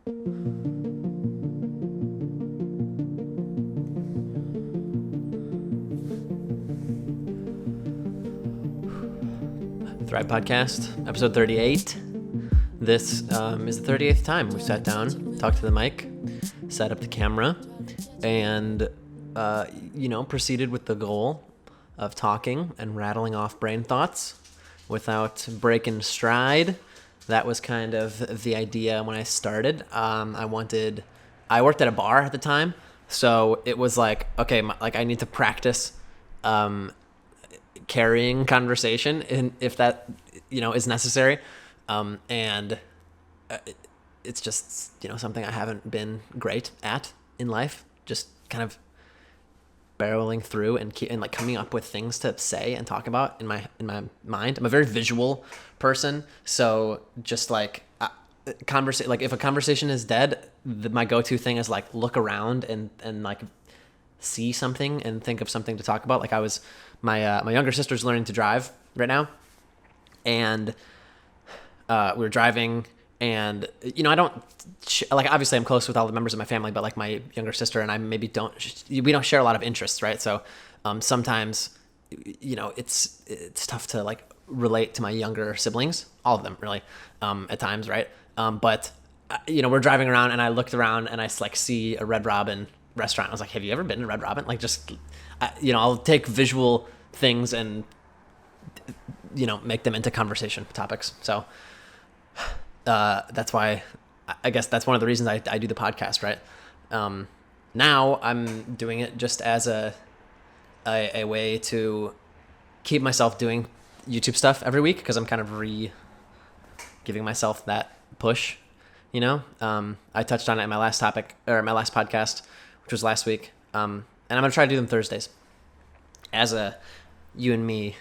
Thrive Podcast, episode 38. This is the 38th time we've sat down, talked to the mic, set up the camera, and, proceeded with the goal of talking and rattling off brain thoughts without breaking stride. That was kind of the idea when I started. I worked at a bar at the time, so it was like, okay, I need to practice carrying conversation, and if that is necessary, and it's just something I haven't been great at in life, just kind of barreling through and coming up with things to say and talk about in my mind. I'm a very visual person, so just if a conversation is dead, my go-to thing is look around and see something and think of something to talk about. My younger sister's learning to drive right now, and we were driving, and I don't obviously I'm close with all the members of my family, but my younger sister and I maybe we don't share a lot of interests, right? So sometimes it's tough to relate to my younger siblings, all of them really, at times, right? But we're driving around, and I looked around and I see a Red Robin restaurant. I was like, have you ever been to Red Robin? I'll take visual things and make them into conversation topics. So that's why I guess that's one of the reasons I do the podcast, right? Now I'm doing it just as a way to keep myself doing YouTube stuff every week, because I'm kind of giving myself that push. I touched on it in my last podcast, which was last week. And I'm going to try to do them Thursdays. You and me,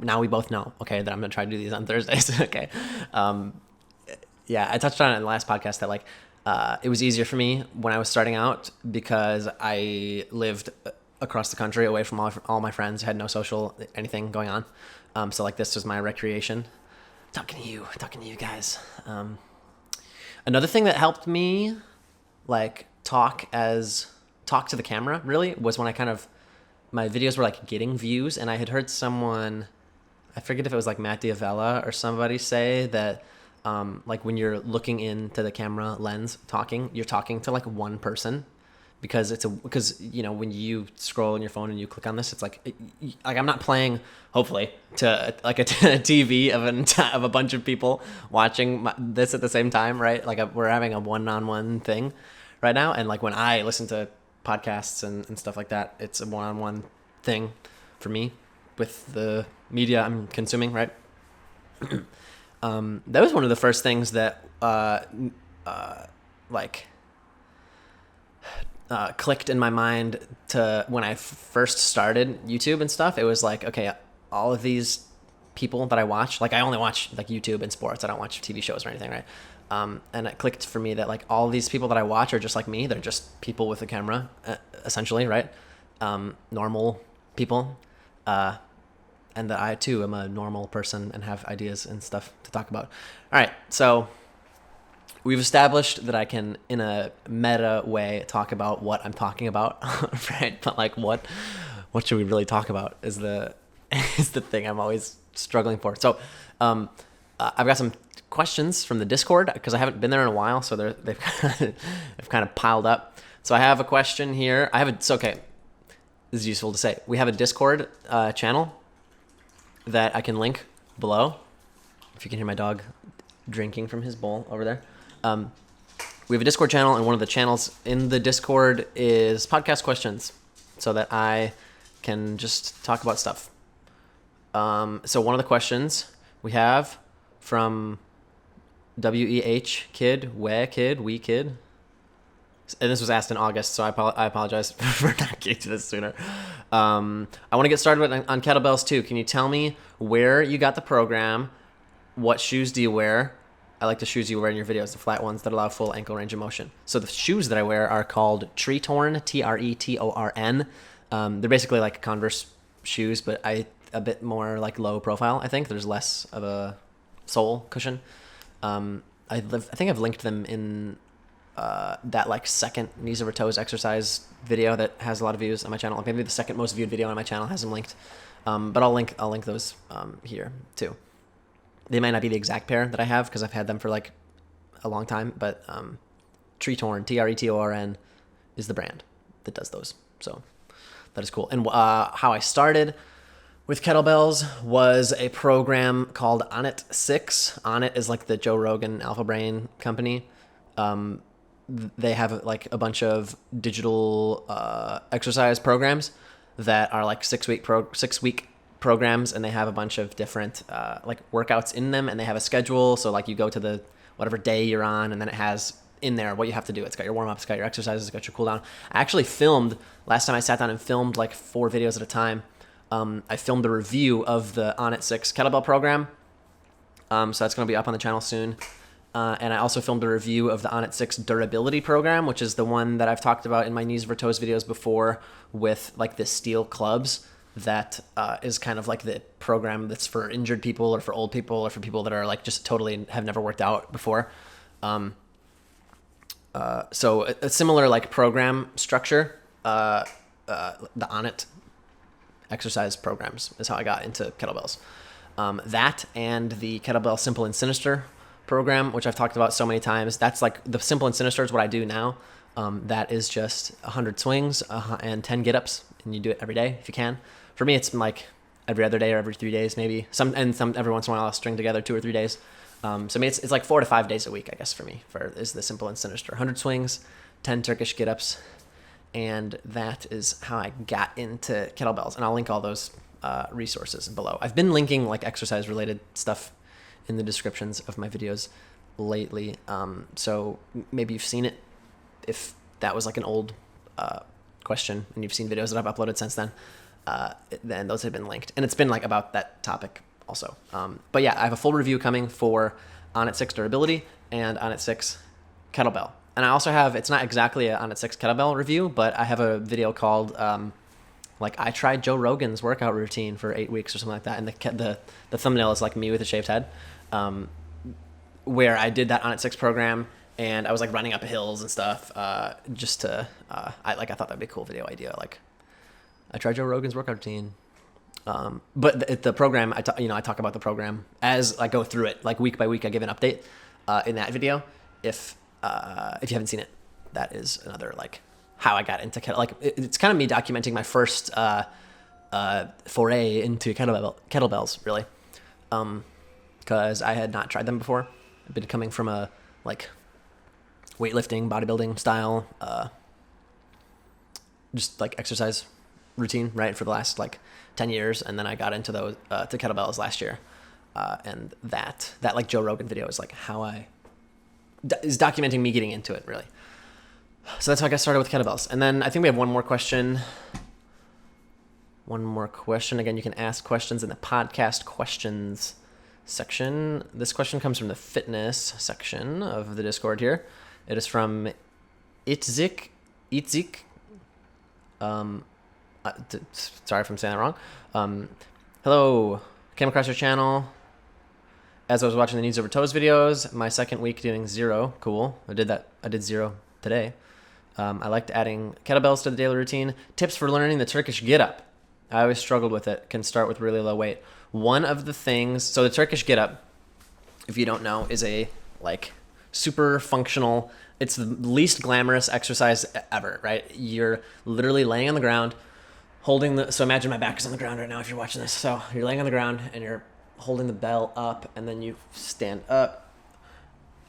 now we both know, okay, that I'm going to try to do these on Thursdays. Okay. I touched on it in the last podcast that it was easier for me when I was starting out because I lived across the country away from all my friends, had no social anything going on. So this was my recreation. Talking to you guys. Another thing that helped me talk to the camera really was when my videos were getting views, and I had heard someone, I forget if it was Matt Diavella or somebody, say that when you're looking into the camera lens you're talking to one person, because when you scroll on your phone and you click on this, it's I'm not playing, hopefully, to a TV of a bunch of people watching this at the same time, right? We're having a one-on-one thing right now, and when I listen to podcasts and stuff like that, it's a one-on-one thing for me with the media I'm consuming, right? That was one of the first things that clicked in my mind to when I first started YouTube and stuff. It was okay, all of these people that I watch, I only watch YouTube and sports. I don't watch TV shows or anything, right? And it clicked for me that all these people that I watch are just like me. They're just people with a camera, essentially, right? Normal people. And that I too am a normal person and have ideas and stuff to talk about. All right, so we've established that I can, in a meta way, talk about what I'm talking about, right? But what should we really talk about is the thing I'm always struggling for. So I've got some questions from the Discord, because I haven't been there in a while, so they've kind of piled up. So I have a question here. It's okay. This is useful to say. We have a Discord channel that I can link below. If you can hear my dog drinking from his bowl over there. We have a Discord channel, and one of the channels in the Discord is podcast questions, so that I can just talk about stuff. So one of the questions we have from WEH Kid, We Kid, and this was asked in August, so I apologize for not getting to this sooner. I want to get started on kettlebells too. Can you tell me where you got the program? What shoes do you wear? I like the shoes you wear in your videos, the flat ones that allow full ankle range of motion. So the shoes that I wear are called Tretorn, Tretorn. They're basically like Converse shoes, but a bit more like low profile, I think. There's less of a sole cushion. I think I've linked them in that like second knees over toes exercise video that has a lot of views on my channel. Like maybe the second most viewed video on my channel has them linked. But I'll link those here too. They might not be the exact pair that I have because I've had them for like a long time, but Tretorn, Tretorn, is the brand that does those. So that is cool. And how I started with kettlebells was a program called Onnit 6. Onnit is like the Joe Rogan Alpha Brain company. They have like a bunch of digital exercise programs that are like 6 week programs, and they have a bunch of different like workouts in them, and they have a schedule. So like you go to the whatever day you're on, and then it has in there what you have to do. It's got your warm-ups, it's got your exercises, it's got your cool down. I actually filmed, last time I sat down and filmed like 4 videos at a time. I filmed a review of the Onnit 6 Kettlebell Program. So that's going to be up on the channel soon. And I also filmed a review of the Onnit 6 Durability Program, which is the one that I've talked about in my knees over toes videos before with like the steel clubs. That is kind of like the program that's for injured people or for old people or for people that are like just totally have never worked out before. So a similar like program structure, the Onnit exercise programs is how I got into kettlebells. That and the Kettlebell Simple and Sinister program, which I've talked about so many times. That's like the Simple and Sinister is what I do now. That is just 100 swings and 10 get-ups, and you do it every day if you can. For me, it's like every other day or every 3 days maybe. Some every once in a while I'll string together 2 or 3 days. So I mean, it's like 4 to 5 days a week, I guess, for me, is the Simple and Sinister. 100 swings, 10 Turkish get-ups, and that is how I got into kettlebells. And I'll link all those resources below. I've been linking like exercise-related stuff in the descriptions of my videos lately. So maybe you've seen it if that was like an old question and you've seen videos that I've uploaded since then. Then those have been linked. And it's been like about that topic also. But yeah, I have a full review coming for Onnit 6 Durability and Onnit 6 Kettlebell. And I also have, it's not exactly an Onnit 6 Kettlebell review, but I have a video called, like I tried Joe Rogan's workout routine for 8 weeks or something like that. And the thumbnail is like me with a shaved head, where I did that Onnit 6 program. And I was like running up hills and stuff, just to, I thought that'd be a cool video idea. Like, I tried Joe Rogan's workout routine. But the program, I talk about the program as I go through it, like week by week. I give an update in that video. If you haven't seen it, that is another like how I got into kettlebell. Like it's kind of me documenting my first foray into kettlebells, really, because I had not tried them before. I've been coming from a like weightlifting, bodybuilding style, just like exercise routine, right, for the last like 10 years. And then I got into those, to kettlebells last year. And that like Joe Rogan video is like how is documenting me getting into it, really. So that's how I got started with kettlebells. And then I think we have one more question. Again, you can ask questions in the podcast questions section. This question comes from the fitness section of the Discord here. It is from Itzik. Sorry if I'm saying that wrong. Hello, came across your channel as I was watching the knees over toes videos. My second week doing 0. Cool. I did 0 today. I liked adding kettlebells to the daily routine. Tips for learning the Turkish Getup. I always struggled with it. Can start with really low weight. One of the things, so the Turkish Getup, if you don't know, is a like super functional, it's the least glamorous exercise ever, right? You're literally laying on the ground, so imagine my back is on the ground right now if you're watching this. So you're laying on the ground and you're holding the bell up, and then you stand up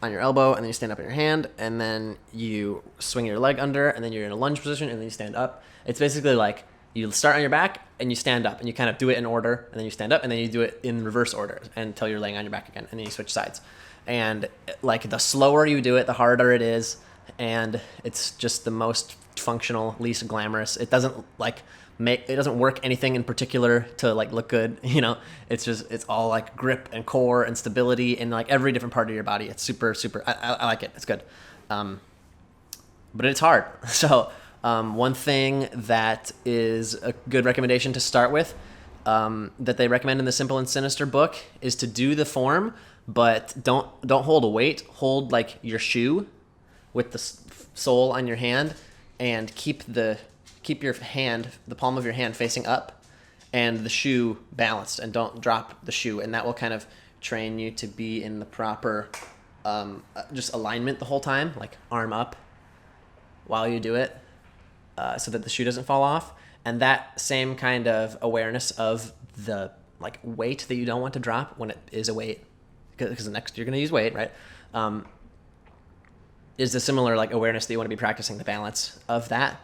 on your elbow, and then you stand up in your hand, and then you swing your leg under, and then you're in a lunge position, and then you stand up. It's basically like you start on your back and you stand up, and you kind of do it in order, and then you stand up, and then you do it in reverse order until you're laying on your back again, and then you switch sides. And like the slower you do it, the harder it is, and it's just the most functional, least glamorous. It doesn't like it doesn't work anything in particular to like look good, you know. It's all like grip and core and stability and like every different part of your body. It's super. I like it. It's good, but it's hard. So one thing that is a good recommendation to start with, that they recommend in the Simple and Sinister book, is to do the form but don't hold a weight. Hold like your shoe with the sole on your hand, and keep your hand, the palm of your hand facing up, and the shoe balanced, and don't drop the shoe, and that will kind of train you to be in the proper just alignment the whole time, like arm up while you do it, so that the shoe doesn't fall off. And that same kind of awareness of the like weight that you don't want to drop when it is a weight, because the next you're going to use weight, right? Is the similar like awareness that you want to be practicing the balance of that.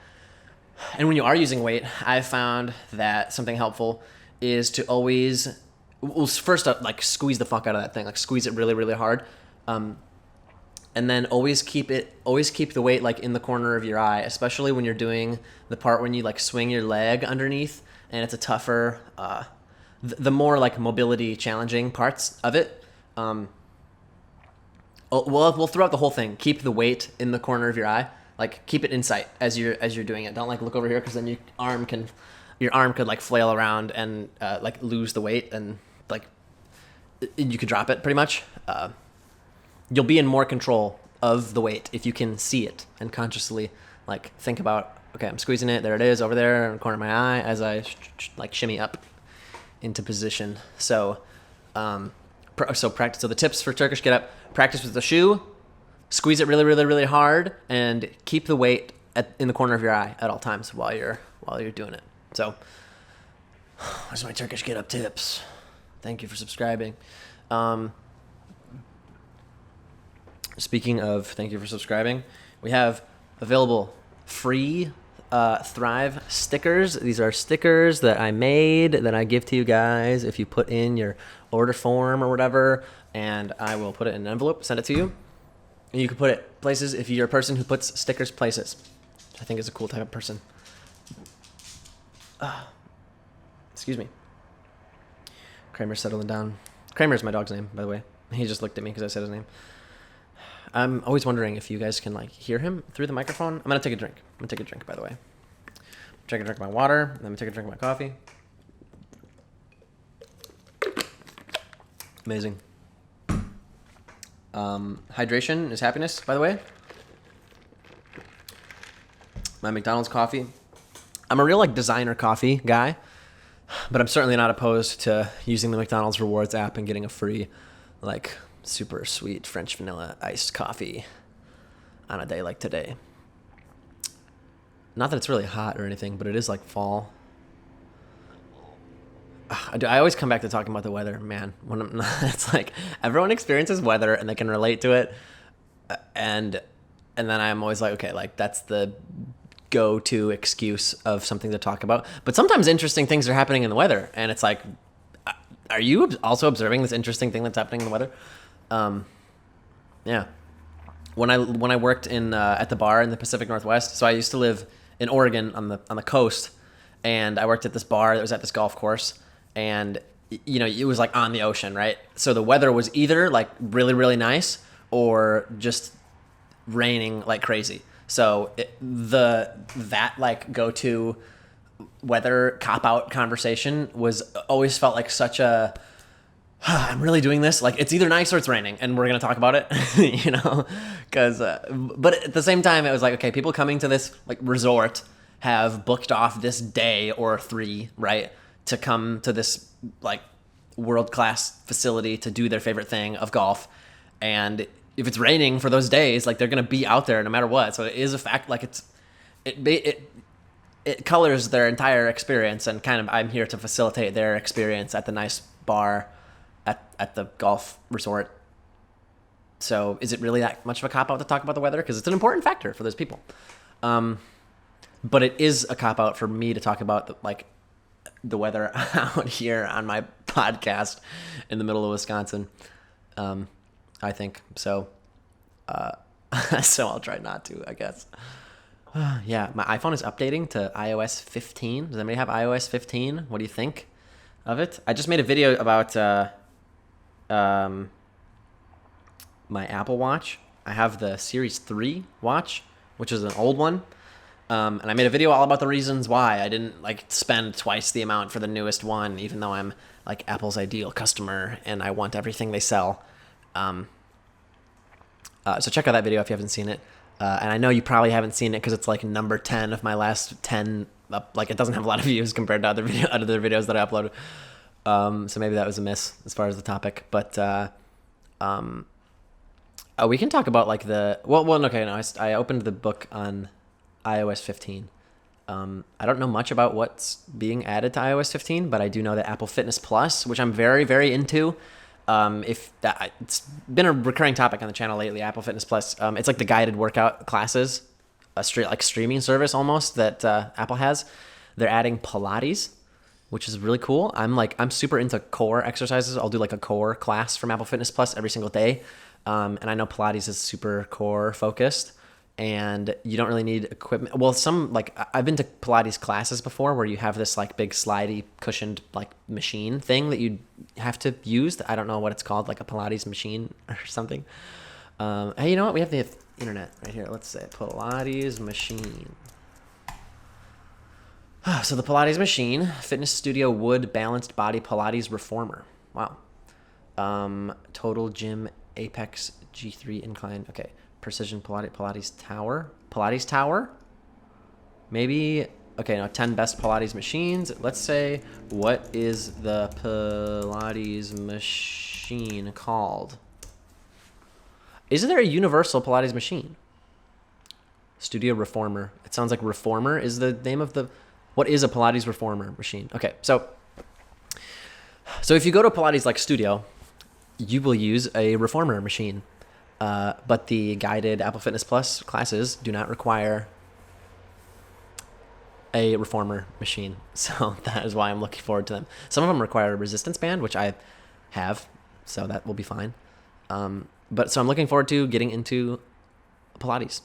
And when you are using weight, I've found that something helpful is to always, well, first up, like squeeze the fuck out of that thing, like squeeze it really, really hard. And then always keep the weight like in the corner of your eye, especially when you're doing the part when you like swing your leg underneath, and it's a tougher, the more like mobility challenging parts of it. Well, throughout the whole thing, keep the weight in the corner of your eye. Like keep it in sight as you're doing it. Don't like look over here, because then your arm could like flail around and like lose the weight, and like you could drop it pretty much. You'll be in more control of the weight if you can see it and consciously like think about, okay, I'm squeezing it. There it is over there in the corner of my eye as I like shimmy up into position. So, so the tips for Turkish Getup: practice with the shoe, squeeze it really, really, really hard, and keep the weight in the corner of your eye at all times while you're doing it. So, those are my Turkish Getup tips. Thank you for subscribing. Speaking of thank you for subscribing, we have available free Thrive stickers. These are stickers that I made that I give to you guys if you put in your order form or whatever, and I will put it in an envelope, send it to you. And you can put it places if you're a person who puts stickers places. I think is a cool type of person. Excuse me. Kramer's settling down. Kramer's my dog's name, by the way. He just looked at me because I said his name. I'm always wondering if you guys can like hear him through the microphone. I'm gonna take a drink. By the way. Take a drink of my water. Then I'm gonna take a drink of my coffee. Amazing. Hydration is happiness, by the way. My McDonald's coffee. I'm a real like designer coffee guy, but I'm certainly not opposed to using the McDonald's rewards app and getting a free like super sweet French vanilla iced coffee on a day like today. Not that it's really hot or anything, but it is like fall. I always come back to talking about the weather, man. When it's like everyone experiences weather and they can relate to it, and then I'm always like, okay, like that's the go-to excuse of something to talk about. But sometimes interesting things are happening in the weather, and it's like, are you also observing this interesting thing that's happening in the weather? Yeah. When I worked at the bar in the Pacific Northwest, so I used to live in Oregon on the coast, and I worked at this bar that was at this golf course, and you know, it was like on the ocean, right? So the weather was either like really, really nice or just raining like crazy. So that like go-to weather cop-out conversation was always felt like such a, I'm really doing this. Like it's either nice or it's raining, and we're gonna talk about it, you know? Because, but at the same time, it was like, okay, people coming to this like resort have booked off this day or 3, right, to come to this like world-class facility to do their favorite thing of golf, and if it's raining for those days, like they're gonna be out there no matter what. So it is a fact. Like it colors their entire experience, and kind of I'm here to facilitate their experience at the nice bar at the golf resort. So is it really that much of a cop-out to talk about the weather? Because it's an important factor for those people. But it is a cop-out for me to talk about the weather out here on my podcast in the middle of Wisconsin. I think so. So I'll try not to, I guess. Yeah, my iPhone is updating to iOS 15. Does anybody have iOS 15? What do you think of it? I just made a video about my Apple Watch. I have the Series 3 watch, which is an old one. And I made a video all about the reasons why I didn't like spend twice the amount for the newest one, even though I'm like Apple's ideal customer and I want everything they sell. So check out that video if you haven't seen it. And I know you probably haven't seen it because it's like number 10 of my last 10. Like it doesn't have a lot of views compared to other videos that I uploaded. So maybe that was a miss as far as the topic. But we can talk about like I opened the book on iOS 15. I don't know much about what's being added to iOS 15, but I do know that Apple Fitness Plus, which I'm very, very into. It's been a recurring topic on the channel lately, Apple Fitness Plus. It's like the guided workout classes, a straight like streaming service almost that Apple has. They're adding Pilates, which is really cool. I'm super into core exercises. I'll do like a core class from Apple Fitness Plus every single day. And I know Pilates is super core focused, and you don't really need equipment. Well, I've been to Pilates classes before where you have this like big slidey cushioned like machine thing that you have to use. I don't know what it's called, like a Pilates machine or something. Hey, you know what? We have the internet right here. Let's say Pilates machine. So the Pilates machine, Fitness Studio Wood Balanced Body Pilates Reformer. Wow. Total Gym Apex G3 Incline. Okay. Precision Pilates Tower. Maybe. Okay, now 10 best Pilates machines. Let's say, what is the Pilates machine called? Is there a universal Pilates machine? Studio Reformer. It sounds like Reformer is the name of the... What is a Pilates Reformer machine? Okay, so if you go to Pilates like Studio, you will use a Reformer machine. But the guided Apple Fitness Plus classes do not require a Reformer machine. So that is why I'm looking forward to them. Some of them require a resistance band, which I have, so that will be fine. But so I'm looking forward to getting into Pilates.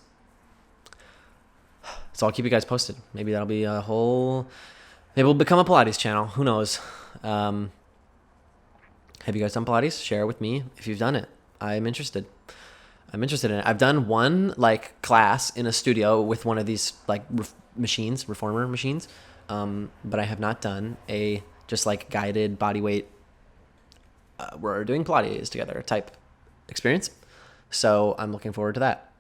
So I'll keep you guys posted. Maybe that'll be maybe we'll become a Pilates channel. Who knows? Have you guys done Pilates? Share with me if you've done it. I'm interested in it. I've done one like class in a studio with one of these like reformer machines. But I have not done a just like guided body weight. We're doing Pilates together type experience. So I'm looking forward to that.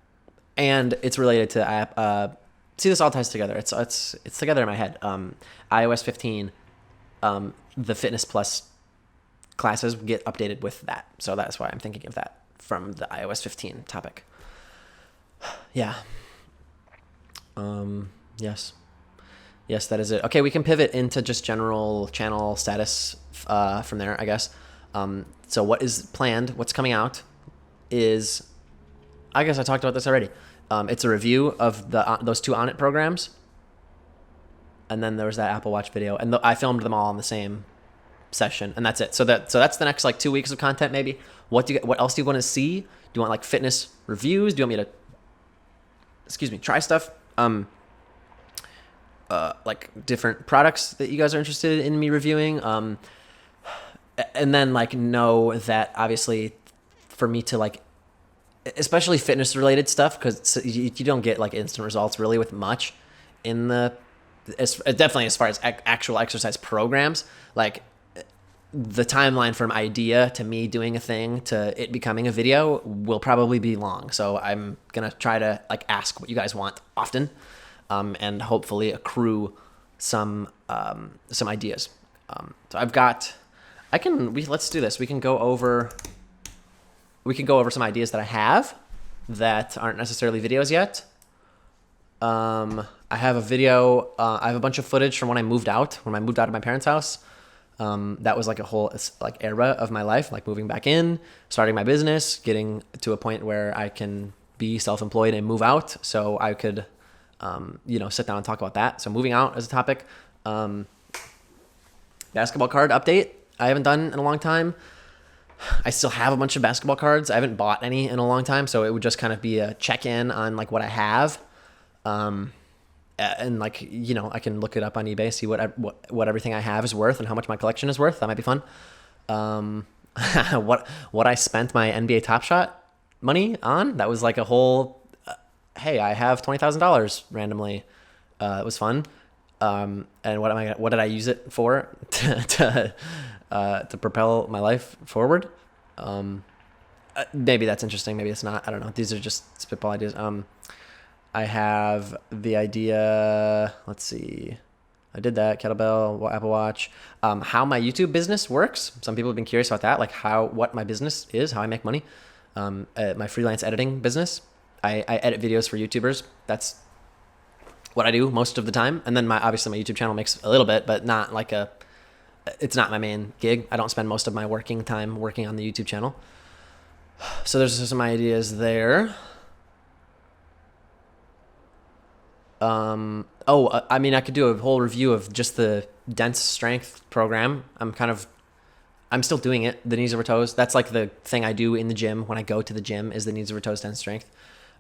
And it's related to see, this all ties together. It's together in my head. iOS 15, the Fitness Plus classes get updated with that. So that's why I'm thinking of that from the iOS 15 topic. Yeah. Yes, that is it. Okay, we can pivot into just general channel status from there, I guess. So what is planned, what's coming out is, I guess I talked about this already. It's a review of those two On It programs. And then there was that Apple Watch video. And I filmed them all in the same session. And that's it. So that's the next like 2 weeks of content maybe. What else do you want to see? Do you want like fitness reviews? Do you want me to, try stuff? Like different products that you guys are interested in me reviewing? And then like know that obviously for me to like, especially fitness related stuff, because you don't get like instant results really with much in definitely as far as actual exercise programs. Like the timeline from idea to me doing a thing to it becoming a video will probably be long. So I'm gonna try to like ask what you guys want often, and hopefully accrue some ideas. So let's do this. We can go over some ideas that I have that aren't necessarily videos yet. I have a video. I have a bunch of footage from when I moved out of my parents' house. That was like a whole like era of my life, like moving back in, starting my business, getting to a point where I can be self-employed and move out. So I could, sit down and talk about that. So moving out as a topic. Basketball card update. I haven't done in a long time. I still have a bunch of basketball cards. I haven't bought any in a long time, so it would just kind of be a check-in on like what I have, and like I can look it up on eBay, see what everything I have is worth and how much my collection is worth. That might be fun. What I spent my NBA Top Shot money on? That was like a whole. Hey, I have $20,000 randomly. It was fun. And what did I use it for to propel my life forward? Maybe that's interesting. Maybe it's not. I don't know. These are just spitball ideas. I have the idea. Let's see. I did that, kettlebell, Apple Watch. How my YouTube business works. Some people have been curious about that, like what my business is, how I make money. My freelance editing business. I edit videos for YouTubers. That's what I do most of the time. And then obviously my YouTube channel makes a little bit, but not like it's not my main gig. I don't spend most of my working time working on the YouTube channel. So there's some ideas there. I mean, I could do a whole review of just the dense strength program. I'm still doing it. The knees over toes. That's like the thing I do in the gym when I go to the gym is the knees over toes dense strength.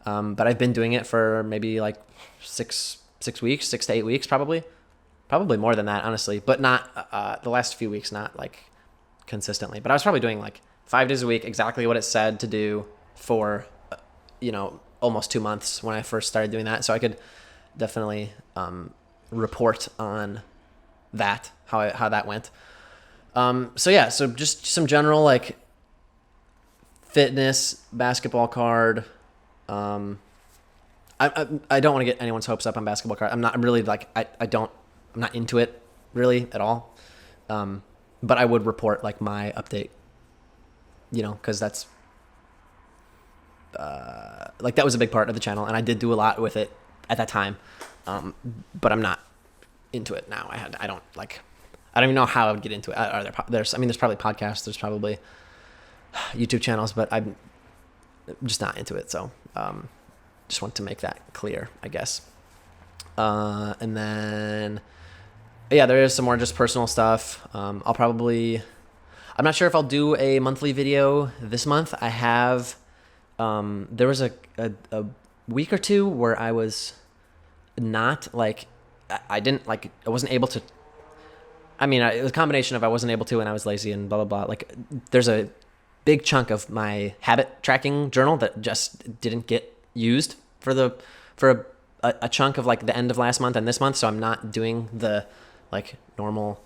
But I've been doing it for maybe like 6 weeks, 6 to 8 weeks, probably more than that, honestly, but not, the last few weeks, not like consistently, but I was probably doing like 5 days a week, exactly what it said to do for, almost 2 months when I first started doing that. So I could definitely report on that, how that went. So just some general like fitness basketball card. I don't want to get anyone's hopes up on basketball card. I'm not into it really at all. But I would report like my update, cause that's, like that was a big part of the channel and I did do a lot with it at that time. But I'm not into it now. I don't even know how I would get into it. There's probably podcasts, there's probably YouTube channels, but I'm just not into it. So, just want to make that clear, I guess. And then, yeah, there is some more just personal stuff. I'm not sure if I'll do a monthly video this month. I have, there was a week or two where I was not like, I wasn't able to, it was a combination of I wasn't able to and I was lazy and blah, blah, blah. Like there's a big chunk of my habit tracking journal that just didn't get used for a chunk of like the end of last month and this month. So I'm not doing the like normal,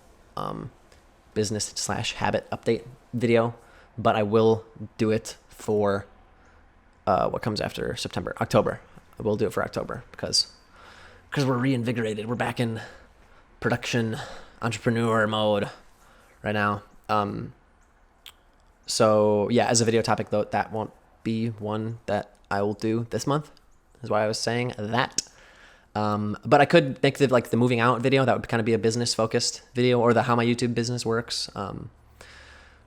business / habit update video, but I will do it for, what comes after October. I will do it for October because we're reinvigorated. We're back in production entrepreneur mode right now. So yeah, as a video topic though, that won't be one that I will do this month, is why I was saying that. But I could make the moving out video. That would kind of be a business focused video, or the how my YouTube business works.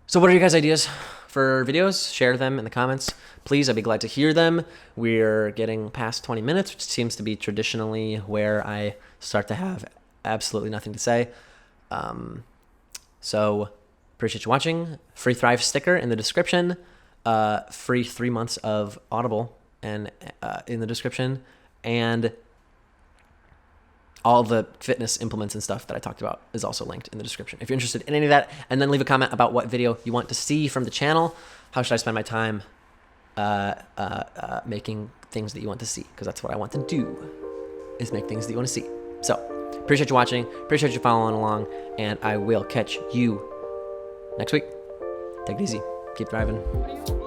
So what are your guys' ideas for videos? Share them in the comments, please. I'd be glad to hear them. We're getting past 20 minutes, which seems to be traditionally where I start to have absolutely nothing to say. So appreciate you watching. Free Thrive sticker in the description. Free 3 months of Audible and in the description, and all the fitness implements and stuff that I talked about is also linked in the description if you're interested in any of that. And then leave a comment about what video you want to see from the channel. How should I spend my time making things that you want to see? Because that's what I want to do, is make things that you want to see. So appreciate you watching, appreciate you following along, and I will catch you next week. Take it easy, keep thriving.